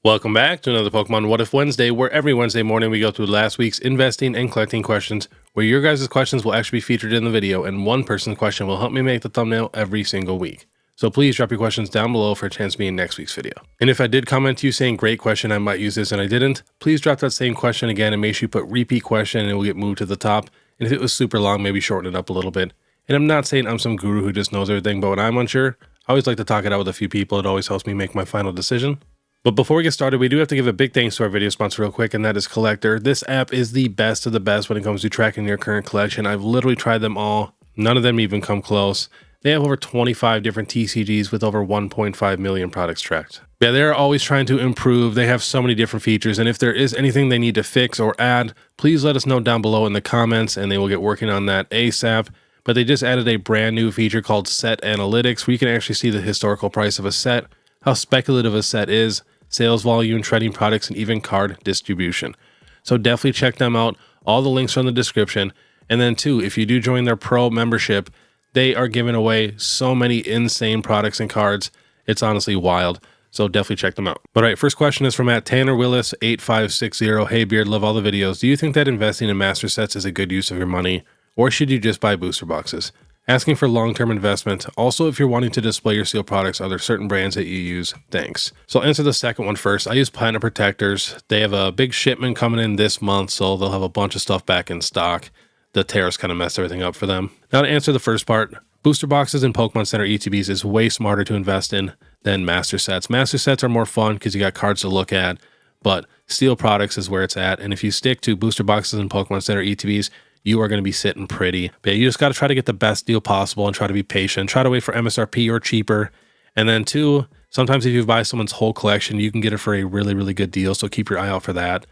Welcome back to another Pokemon What If Wednesday, where every Wednesday morning we go through last week's investing and collecting questions, where your guys' questions will actually be featured in the video, and one person's question will help me make the thumbnail every single week. So please drop your questions down below for a chance to be in next week's video. And if I did comment to you saying great question, I might use this and I didn't, please drop that same question again and make sure you put repeat question and it will get moved to the top. And if it was super long, maybe shorten it up a little bit. And I'm not saying I'm some guru who just knows everything, but when I'm unsure, I always like to talk it out with a few people. It always helps me make my final decision. But before we get started, we do have to give a big thanks to our video sponsor real quick, and that is Collectr. This app is the best of the best when it comes to tracking your current collection. I've literally tried them all. None of them even come close. They have over 25 different TCGs with over 1.5 million products tracked. Yeah, they're always trying to improve. They have so many different features, and if there is anything they need to fix or add, please let us know down below in the comments, and they will get working on that ASAP. But they just added a brand new feature called Set Analytics, where you can actually see the historical price of a set, how speculative a set is, sales volume, trending products, and even card distribution. So definitely check them out. All the links are in the description. And then too, if you do join their pro membership, they are giving away so many insane products and cards. It's honestly wild. So definitely check them out. All right, first question is from @TannerWillis8560. Hey Beard, love all the videos. Do you think that investing in master sets is a good use of your money, or should you just buy booster boxes? Asking for long-term investment. Also, if you're wanting to display your sealed products, are there certain brands that you use? Thanks. So I'll answer the second one first. I use Platinum Protectors. They have a big shipment coming in this month, so they'll have a bunch of stuff back in stock. The tariffs kind of messed everything up for them. Now to answer the first part, booster boxes and Pokemon Center ETBs is way smarter to invest in than master sets. Master sets are more fun because you got cards to look at, but sealed products is where it's at. And if you stick to booster boxes and Pokemon Center ETBs, you are going to be sitting pretty. But you just got to try to get the best deal possible and try to be patient. Try to wait for MSRP or cheaper. And then two, sometimes if you buy someone's whole collection, you can get it for a really, really good deal. So keep your eye out for that.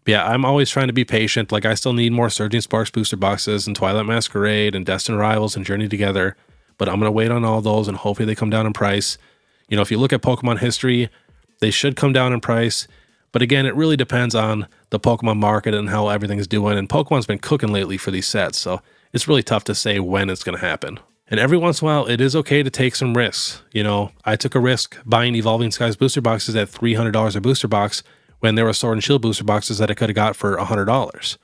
But yeah, I'm always trying to be patient. Like I still need more Surging Sparks booster boxes and Twilight Masquerade and Destined Rivals and Journey Together. But I'm going to wait on all those and hopefully they come down in price. You know, if you look at Pokemon history, they should come down in price. But again, it really depends on the Pokemon market and how everything's doing. And Pokemon's been cooking lately for these sets, so it's really tough to say when it's going to happen. And every once in a while, it is okay to take some risks. You know, I took a risk buying Evolving Skies booster boxes at $300 a booster box when there were Sword and Shield booster boxes that I could have got for $100.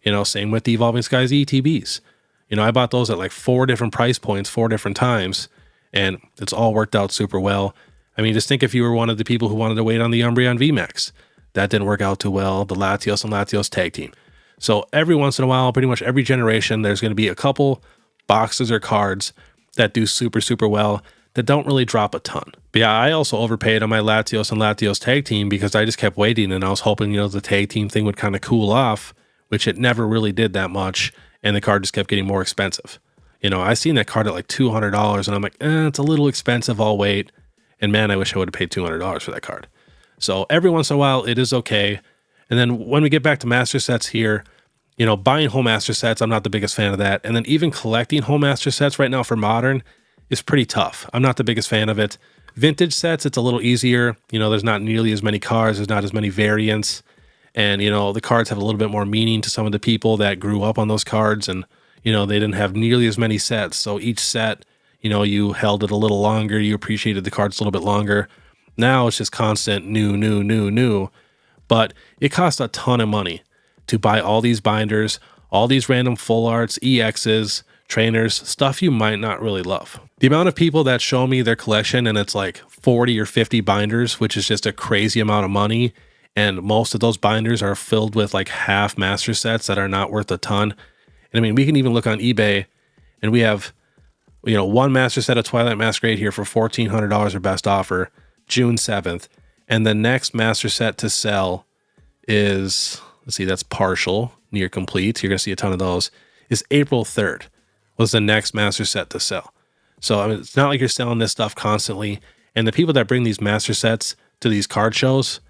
You know, same with the Evolving Skies ETBs. You know, I bought those at like 4 different price points, 4 different times, and it's all worked out super well. I mean, just think if you were one of the people who wanted to wait on the Umbreon VMAX. That didn't work out too well. The Latios and Latios tag team. So every once in a while, pretty much every generation, there's going to be a couple boxes or cards that do super, super well that don't really drop a ton. But yeah, I also overpaid on my Latios and Latios tag team because I just kept waiting and I was hoping, you know, the tag team thing would kind of cool off, which it never really did that much. And the card just kept getting more expensive. You know, I seen that card at like $200 and I'm like, it's a little expensive. I'll wait. And man, I wish I would have paid $200 for that card. So every once in a while, it is okay. And then when we get back to master sets here, you know, buying whole master sets, I'm not the biggest fan of that. And then even collecting whole master sets right now for modern is pretty tough. I'm not the biggest fan of it. Vintage sets, it's a little easier. You know, there's not nearly as many cards. There's not as many variants. And, you know, the cards have a little bit more meaning to some of the people that grew up on those cards. And, you know, they didn't have nearly as many sets. So each set, you know, you held it a little longer. You appreciated the cards a little bit longer. Now it's just constant new. But it costs a ton of money to buy all these binders, all these random full arts, EXs, trainers, stuff you might not really love. The amount of people that show me their collection and it's like 40 or 50 binders, which is just a crazy amount of money. And most of those binders are filled with like half master sets that are not worth a ton. And I mean, we can even look on eBay and we have, you know, one master set of Twilight Masquerade here for $1,400 or best offer. June 7th, and the next master set to sell is, let's see, that's partial, near complete. You're going to see a ton of those. Is April 3rd was the next master set to sell. So I mean, it's not like you're selling this stuff constantly. And the people that bring these master sets to these card shows,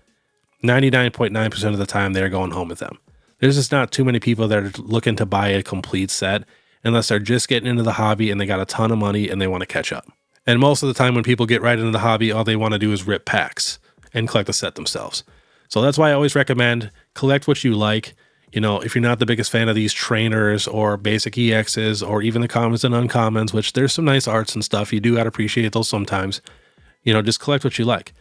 99.9% of the time they're going home with them. There's just not too many people that are looking to buy a complete set unless they're just getting into the hobby and they got a ton of money and they want to catch up. And most of the time when people get right into the hobby, all they want to do is rip packs and collect the set themselves. So that's why I always recommend collect what you like. You know, if you're not the biggest fan of these trainers or basic EXs or even the commons and uncommons, which there's some nice arts and stuff, you do got to appreciate those sometimes. You know, just collect what you like.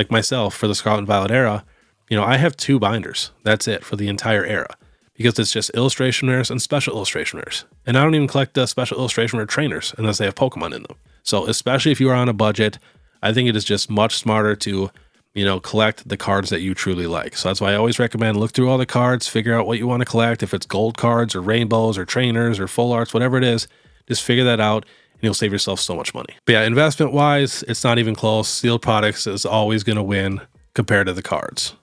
Like myself, for the Scarlet and Violet era, I have 2 binders. That's it for the entire era, because it's just illustration rares and special illustration rares. And I don't even collect the special illustration rare trainers unless they have Pokemon in them. So especially if you are on a budget, I think it is just much smarter to, collect the cards that you truly like. So that's why I always recommend look through all the cards, figure out what you want to collect. If it's gold cards or rainbows or trainers or full arts, whatever it is, just figure that out and you'll save yourself so much money. But yeah, investment wise, it's not even close. Sealed products is always going to win compared to the cards.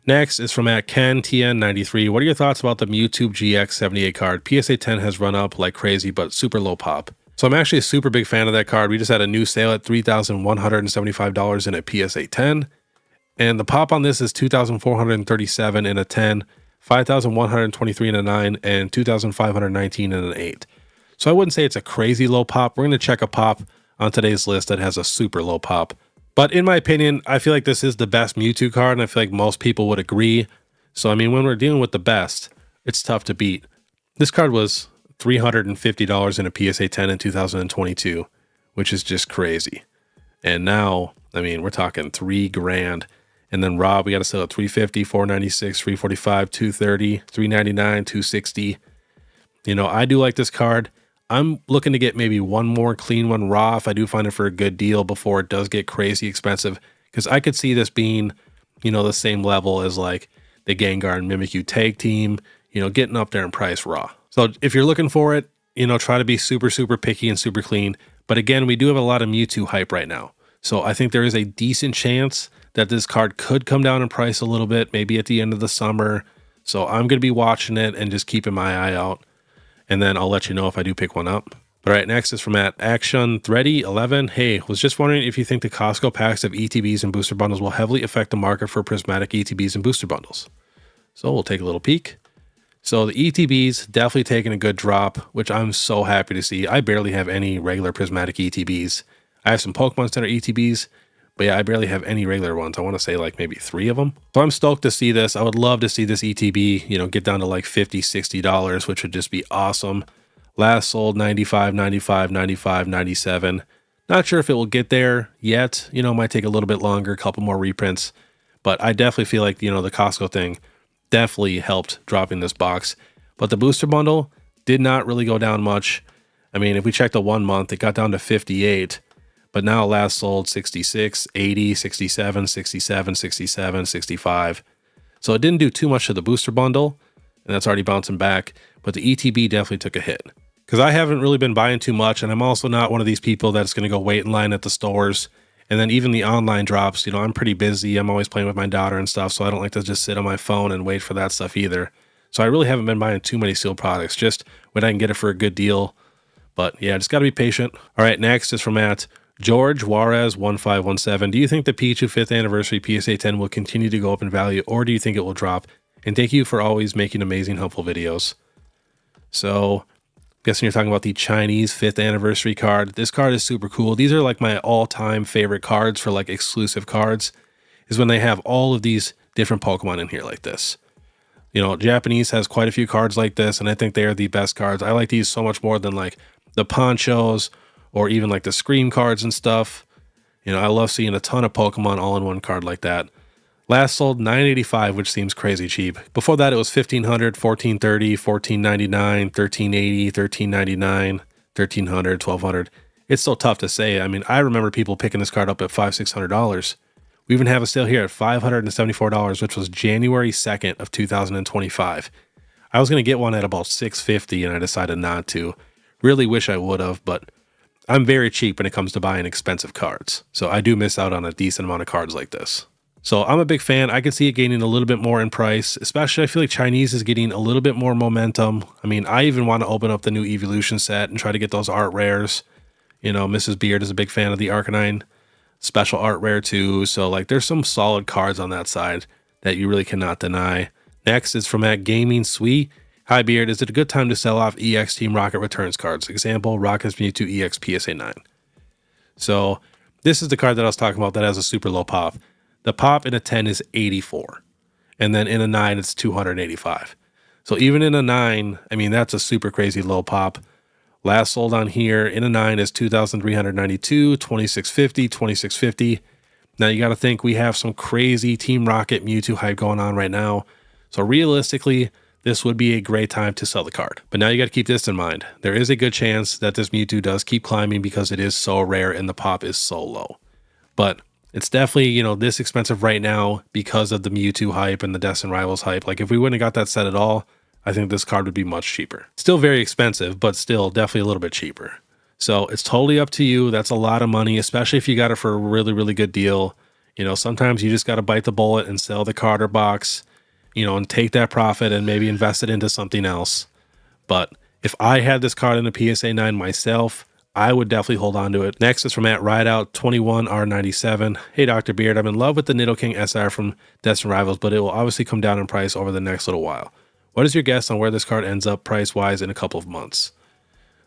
Next is from @KenTN93. What are your thoughts about the Mewtwo GX 78 card? PSA 10 has run up like crazy, but super low pop. So I'm actually a super big fan of that card. We just had a new sale at $3,175 in a PSA 10. And the pop on this is 2,437 in a 10, 5,123 in a 9, and 2,519 in an 8. So I wouldn't say it's a crazy low pop. We're going to check a pop on today's list that has a super low pop. But in my opinion, I feel like this is the best Mewtwo card, and I feel like most people would agree. So, I mean, when we're dealing with the best, it's tough to beat. This card was $350 in a PSA 10 in 2022, which is just crazy. And now, I mean, we're talking $3,000. And then Rob, we got to sell at $350, $496, $345, $230, $399, $260. I do like this card. I'm looking to get maybe one more clean one raw if I do find it for a good deal before it does get crazy expensive. Because I could see this being, the same level as like the Gengar and Mimikyu tag team, getting up there in price raw. So if you're looking for it, try to be super, super picky and super clean. But again, we do have a lot of Mewtwo hype right now. So I think there is a decent chance that this card could come down in price a little bit, maybe at the end of the summer. So I'm going to be watching it and just keeping my eye out. And then I'll let you know if I do pick one up. All right, next is from @ActionThready11. Hey, was just wondering if you think the Costco packs of ETBs and booster bundles will heavily affect the market for prismatic ETBs and booster bundles. So we'll take a little peek. So the ETBs definitely taking a good drop, which I'm so happy to see. I barely have any regular prismatic ETBs. I have some Pokemon Center ETBs, but yeah, I barely have any regular ones. I want to say like maybe 3 of them. So I'm stoked to see this. I would love to see this ETB, get down to like $50, $60, which would just be awesome. Last sold 95, 95, 95, 97. Not sure if it will get there yet. Might take a little bit longer, a couple more reprints. But I definitely feel like, the Costco thing definitely helped dropping this box. But the booster bundle did not really go down much. I mean, if we check the 1 month, it got down to 58. But now last sold 66, 80, 67, 67, 67, 65. So it didn't do too much to the booster bundle, and that's already bouncing back. But the ETB definitely took a hit. Because I haven't really been buying too much, and I'm also not one of these people that's going to go wait in line at the stores. And then even the online drops, I'm pretty busy. I'm always playing with my daughter and stuff, so I don't like to just sit on my phone and wait for that stuff either. So I really haven't been buying too many sealed products, just when I can get it for a good deal. But yeah, just got to be patient. All right, next is from George Juarez 1517. Do you think the Pichu 5th anniversary PSA 10 will continue to go up in value, or do you think it will drop? And thank you for always making amazing, helpful videos. So guessing you're talking about the Chinese 5th anniversary card. This card is super cool. These are like my all-time favorite cards for like exclusive cards, is when they have all of these different Pokemon in here like this. Japanese has quite a few cards like this, and I think they are the best cards. I like these so much more than like the ponchos or even like the Scream cards and stuff. I love seeing a ton of Pokemon all in one card like that. Last sold $985, which seems crazy cheap. Before that, it was $1,500, $1,430, $1,499, $1,380, $1,399, $1,300, $1,200. It's so tough to say. I mean, I remember people picking this card up at $500, $600. We even have a sale here at $574, which was January 2nd of 2025. I was going to get one at about $650, and I decided not to. Really wish I would have, but I'm very cheap when it comes to buying expensive cards. So I do miss out on a decent amount of cards like this. So I'm a big fan. I can see it gaining a little bit more in price, especially I feel like Chinese is getting a little bit more momentum. I mean, I even want to open up the new Evolution set and try to get those art rares. Mrs. Beard is a big fan of the Arcanine special art rare too. So like there's some solid cards on that side that you really cannot deny. Next is from @Gaming Sweet. Hi Beard, is it a good time to sell off EX Team Rocket returns cards? Example, Rocket's Mewtwo EX PSA 9. So this is the card that I was talking about that has a super low pop. The pop in a 10 is 84. And then in a 9, it's 285. So even in a 9, I mean, that's a super crazy low pop. Last sold on here in a 9 is 2,392, 2,650, 2,650. Now you got to think we have some crazy Team Rocket Mewtwo hype going on right now. So realistically, this would be a great time to sell the card. But now you got to keep this in mind. There is a good chance that this Mewtwo does keep climbing because it is so rare and the pop is so low. But it's definitely, you know, this expensive right now because of the Mewtwo hype and the Destined Rivals hype. Like if we wouldn't have got that set at all, I think this card would be much cheaper. Still very expensive, but still definitely a little bit cheaper. So it's totally up to you. That's a lot of money, especially if you got it for a really, really good deal. You know, sometimes you just got to bite the bullet and sell the card or box, you know, and take that profit and maybe invest it into something else. But if I had this card in a PSA 9 myself, I would definitely hold on to it. Next is from @Rideout21R97. Hey, Dr. Beard, I'm in love with the Nidoking SR from Destined Rivals, but it will obviously come down in price over the next little while. What is your guess on where this card ends up price-wise in a couple of months?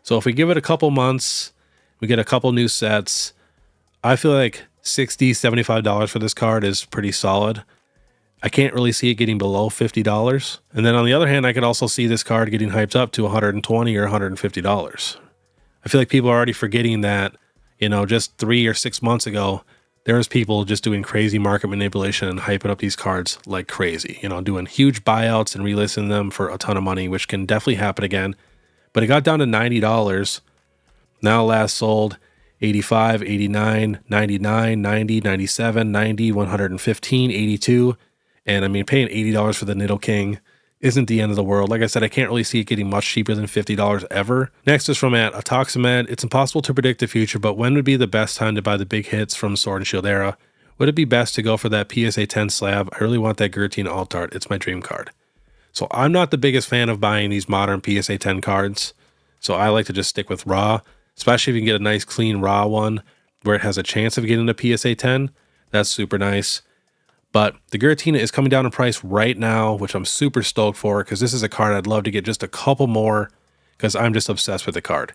So if we give it a couple months, we get a couple new sets, I feel like $60, $75 for this card is pretty solid. I can't really see it getting below $50. And then on the other hand, I could also see this card getting hyped up to $120 or $150. I feel like people are already forgetting that, you know, just 3 or 6 months ago, there was people just doing crazy market manipulation and hyping up these cards like crazy, you know, doing huge buyouts and relisting them for a ton of money, which can definitely happen again. But it got down to $90. Now last sold $85, $89, $99, $90, $97, $90, $115, $82. And I mean, paying $80 for the Nidoking isn't the end of the world. Like I said, I can't really see it getting much cheaper than $50 ever. Next is from @Atoxamed. It's impossible to predict the future, but when would be the best time to buy the big hits from Sword and Shield era? Would it be best to go for that PSA 10 slab? I really want that Giratina alt art. It's my dream card. So I'm not the biggest fan of buying these modern PSA 10 cards. So I like to just stick with raw, especially if you can get a nice clean raw one where it has a chance of getting a PSA 10. That's super nice. But the Giratina is coming down in price right now, which I'm super stoked for because this is a card I'd love to get just a couple more because I'm just obsessed with the card.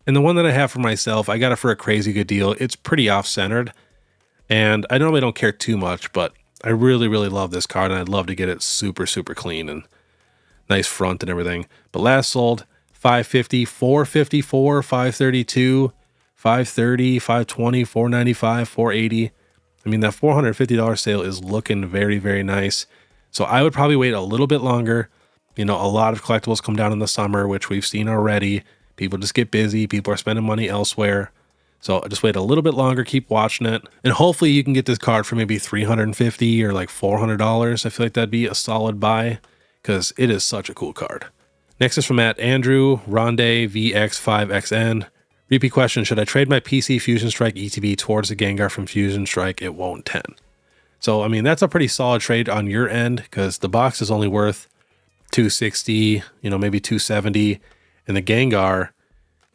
And the one that I have for myself, I got it for a crazy good deal. It's pretty off-centered, and I normally don't care too much, but I really, really love this card, and I'd love to get it super, super clean and nice front and everything. But last sold $550, $454, $532, $530, $520, $495, $480. I mean, that $450 sale is looking very, very nice. So I would probably wait a little bit longer. You know, a lot of collectibles come down in the summer, which we've seen already. People just get busy. People are spending money elsewhere. So just wait a little bit longer, keep watching it. And hopefully you can get this card for maybe $350 or like $400. I feel like that'd be a solid buy because it is such a cool card. Next is from @Andrew Ronde VX5XN. Repeat question, should I trade my PC Fusion Strike ETB towards the Gengar from Fusion Strike? It won't 10. So, I mean, that's a pretty solid trade on your end because the box is only worth $260, you know, maybe $270. And the Gengar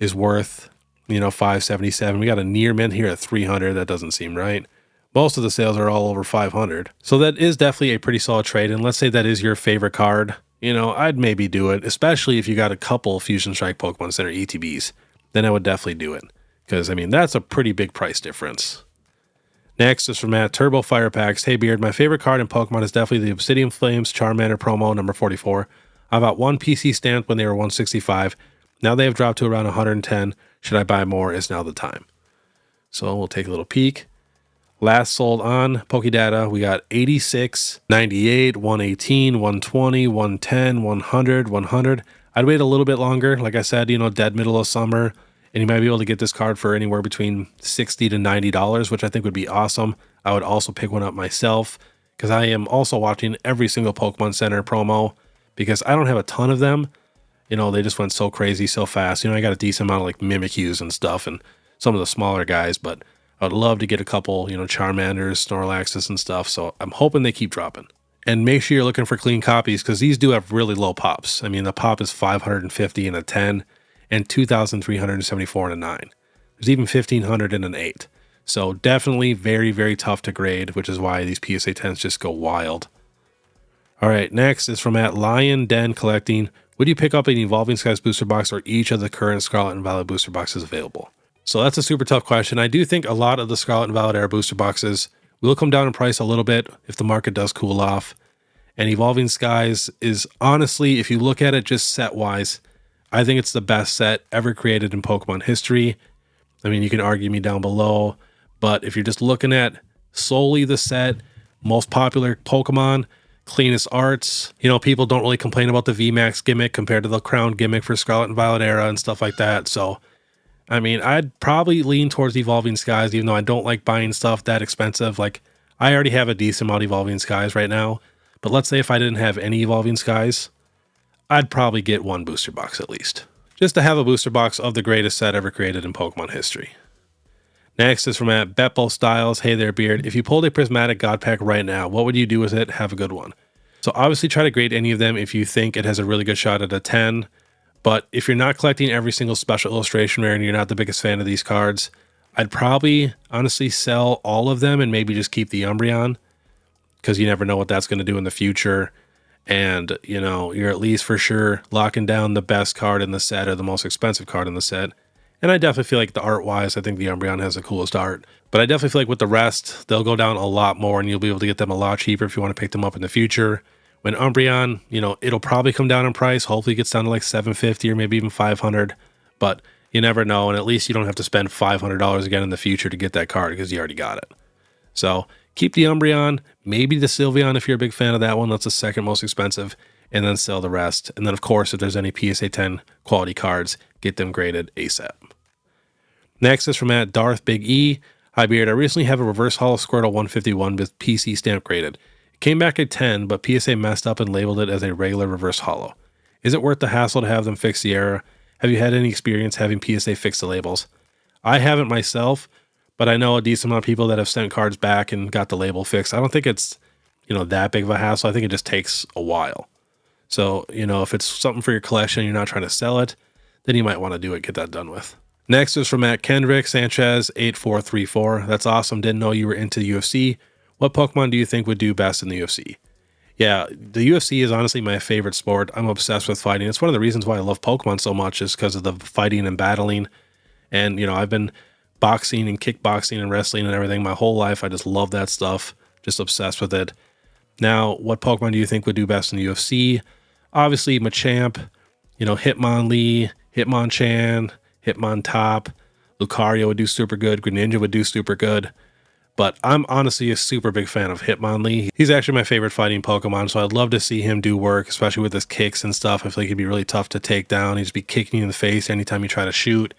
is worth, you know, $577. We got a near mint here at $300. That doesn't seem right. Most of the sales are all over $500. So that is definitely a pretty solid trade. And let's say that is your favorite card. You know, I'd maybe do it, especially if you got a couple Fusion Strike Pokemon Center ETBs. Then I would definitely do it. Because, I mean, that's a pretty big price difference. Next is from Turbo Fire Packs. Hey, Beard, my favorite card in Pokemon is definitely the Obsidian Flames Charmander promo number 44. I bought one PC stamped when they were $165. Now they have dropped to around $110. Should I buy more? Is now the time. So we'll take a little peek. Last sold on Pokedata, we got 86, 98, 118, 120, 110, 100, 100. I'd wait a little bit longer. Like I said, you know, dead middle of summer, and you might be able to get this card for anywhere between $60 to $90, which I think would be awesome. I would also pick one up myself because I am also watching every single Pokemon Center promo because I don't have a ton of them. You know, they just went so crazy so fast. You know, I got a decent amount of like Mimikyus and stuff and some of the smaller guys, but I would love to get a couple, you know, Charmanders, Snorlaxes and stuff. So I'm hoping they keep dropping. And make sure you're looking for clean copies because these do have really low pops. I mean, the pop is 550 in a 10 and 2,374 in a 9. There's even 1,500 in an 8. So definitely very, very tough to grade, which is why these PSA 10s just go wild. All right, next is from @Lion Den Collecting. Would you pick up an Evolving Skies booster box or each of the current Scarlet and Violet booster boxes available? So that's a super tough question. I do think a lot of the Scarlet and Violet era booster boxes will come down in price a little bit if the market does cool off. And Evolving Skies is honestly, if you look at it just set-wise, I think it's the best set ever created in Pokemon history. I mean, you can argue me down below, but if you're just looking at solely the set, most popular Pokemon, cleanest arts. You know, people don't really complain about the VMAX gimmick compared to the Crown gimmick for Scarlet and Violet era and stuff like that. So, I mean, I'd probably lean towards Evolving Skies, even though I don't like buying stuff that expensive. Like, I already have a decent amount of Evolving Skies right now. But let's say if I didn't have any Evolving Skies, I'd probably get one booster box at least, just to have a booster box of the greatest set ever created in Pokemon history. Next is from @Beppo Styles. Hey there, Beard. If you pulled a Prismatic God Pack right now, what would you do with it? Have a good one. So obviously try to grade any of them if you think it has a really good shot at a 10. But if you're not collecting every single special illustration rare and you're not the biggest fan of these cards, I'd probably honestly sell all of them and maybe just keep the Umbreon, because you never know what that's going to do in the future. And, you know, you're at least for sure locking down the best card in the set or the most expensive card in the set. And I definitely feel like the art-wise, I think the Umbreon has the coolest art. But I definitely feel like with the rest, they'll go down a lot more and you'll be able to get them a lot cheaper if you want to pick them up in the future. When Umbreon, you know, it'll probably come down in price. Hopefully it gets down to like $750 or maybe even $500. But you never know, and at least you don't have to spend $500 again in the future to get that card because you already got it. So keep the Umbreon, maybe the Sylveon if you're a big fan of that one. That's the second most expensive. And then sell the rest. And then, of course, if there's any PSA 10 quality cards, get them graded ASAP. Next is from @Darth Big E. Hi, Beard. I recently have a reverse holo Squirtle 151 with PC stamp graded. It came back at 10, but PSA messed up and labeled it as a regular reverse holo. Is it worth the hassle to have them fix the error? Have you had any experience having PSA fix the labels? I haven't myself, but I know a decent amount of people that have sent cards back and got the label fixed. I don't think it's, you know, that big of a hassle. I think it just takes a while. So, you know, if it's something for your collection and you're not trying to sell it, then you might want to do it, get that done with. Next is from @Kendrick Sanchez 8434. That's awesome. Didn't know you were into the UFC. What Pokemon do you think would do best in the UFC? Yeah, the UFC is honestly my favorite sport. I'm obsessed with fighting. It's one of the reasons why I love Pokemon so much, is because of the fighting and battling. And, you know, I've been boxing and kickboxing and wrestling and everything my whole life. I just love that stuff. Just obsessed with it. Now, what Pokemon do you think would do best in the UFC? Obviously, Machamp, you know, Hitmonlee, Hitmonchan, Hitmontop, Lucario would do super good, Greninja would do super good. But I'm honestly a super big fan of Hitmonlee. He's actually my favorite fighting Pokemon, so I'd love to see him do work, especially with his kicks and stuff. I feel like he'd be really tough to take down. He'd just be kicking you in the face anytime you try to shoot.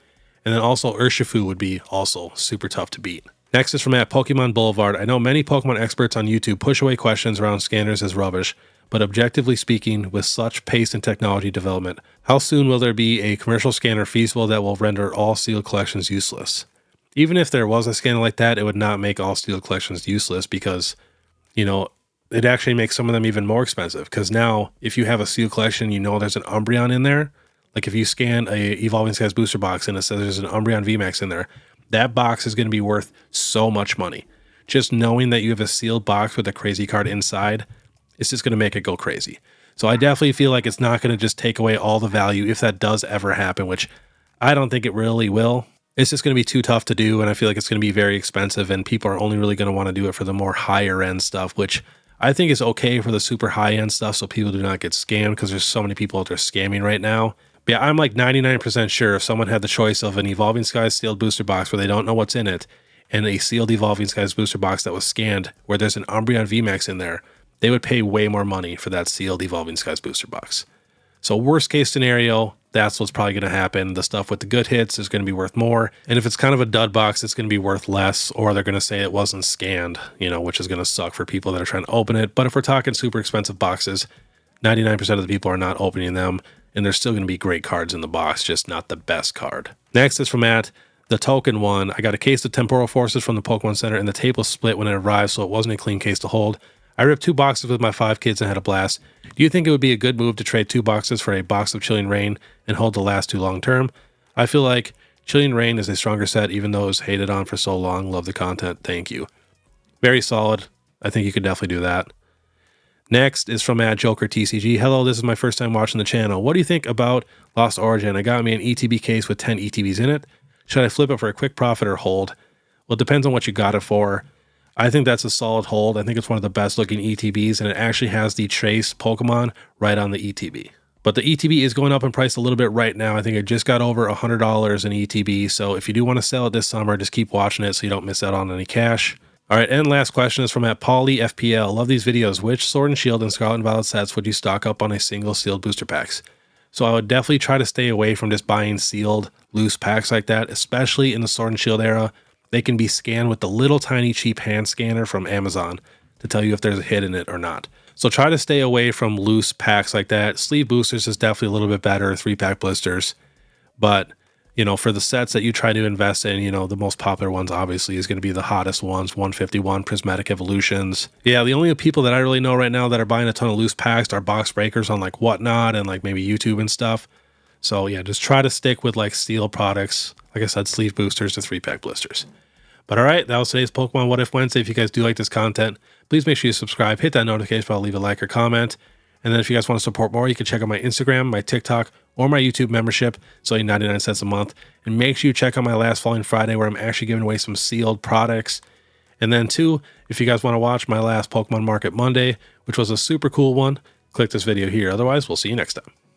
And then also Urshifu would be also super tough to beat. Next is from @Pokemon Boulevard. I know many Pokemon experts on YouTube push away questions around scanners as rubbish, but objectively speaking, with such pace in technology development, how soon will there be a commercial scanner feasible that will render all sealed collections useless? Even if there was a scanner like that, it would not make all sealed collections useless because, you know, it actually makes some of them even more expensive. Because now, if you have a sealed collection, you know there's an Umbreon in there. Like if you scan a Evolving Skies booster box and it says there's an Umbreon VMAX in there, that box is going to be worth so much money. Just knowing that you have a sealed box with a crazy card inside, it's just going to make it go crazy. So I definitely feel like it's not going to just take away all the value if that does ever happen, which I don't think it really will. It's just going to be too tough to do, and I feel like it's going to be very expensive, and people are only really going to want to do it for the more higher end stuff, which I think is okay for the super high end stuff so people do not get scammed, because there's so many people out there scamming right now. But yeah, I'm like 99% sure if someone had the choice of an Evolving Skies sealed booster box where they don't know what's in it, and a sealed Evolving Skies booster box that was scanned where there's an Umbreon VMAX in there, they would pay way more money for that sealed Evolving Skies booster box. So worst case scenario, that's what's probably going to happen. The stuff with the good hits is going to be worth more. And if it's kind of a dud box, it's going to be worth less, or they're going to say it wasn't scanned, you know, which is going to suck for people that are trying to open it. But if we're talking super expensive boxes, 99% of the people are not opening them, and there's still going to be great cards in the box, just not the best card. Next is from the token one. I got a case of Temporal Forces from the Pokemon Center, and the tape was split when it arrived, so it wasn't a clean case to hold. I ripped 2 boxes with my 5 kids and had a blast. Do you think it would be a good move to trade 2 boxes for a box of Chilling Reign and hold the last 2 long term? I feel like Chilling Reign is a stronger set, even though it was hated on for so long. Love the content. Thank you. Very solid. I think you could definitely do that. Next is from @JokerTCG. Hello, this is my first time watching the channel. What do you think about Lost Origin? I got me an ETB case with 10 ETBs in it. Should I flip it for a quick profit or hold? Well, it depends on what you got it for. I think that's a solid hold. I think it's one of the best looking ETBs, and it actually has the Trace Pokemon right on the ETB. But the ETB is going up in price a little bit right now. I think it just got over $100 in ETB. So if you do want to sell it this summer, just keep watching it so you don't miss out on any cash. All right, and last question is from @PaulyFPL. Love these videos. Which Sword and Shield and Scarlet and Violet sets would you stock up on a single sealed booster packs? So I would definitely try to stay away from just buying sealed loose packs like that, especially in the Sword and Shield era. They can be scanned with the little tiny cheap hand scanner from Amazon to tell you if there's a hit in it or not. So try to stay away from loose packs like that. Sleeve boosters is definitely a little bit better, 3-pack blisters. But, you know, for the sets that you try to invest in, you know, the most popular ones obviously is going to be the hottest ones, 151 Prismatic Evolutions. Yeah, the only people that I really know right now that are buying a ton of loose packs are box breakers on like Whatnot and like maybe YouTube and stuff. So yeah, just try to stick with like steel products. Like I said, sleeve boosters to 3-pack blisters. But all right, that was today's Pokemon What If Wednesday. If you guys do like this content, please make sure you subscribe, hit that notification bell, leave a like or comment. And then if you guys want to support more, you can check out my Instagram, my TikTok, or my YouTube membership. It's only 99 cents a month. And make sure you check out my last following Friday where I'm actually giving away some sealed products. And then too, if you guys want to watch my last Pokemon Market Monday, which was a super cool one, click this video here. Otherwise, we'll see you next time.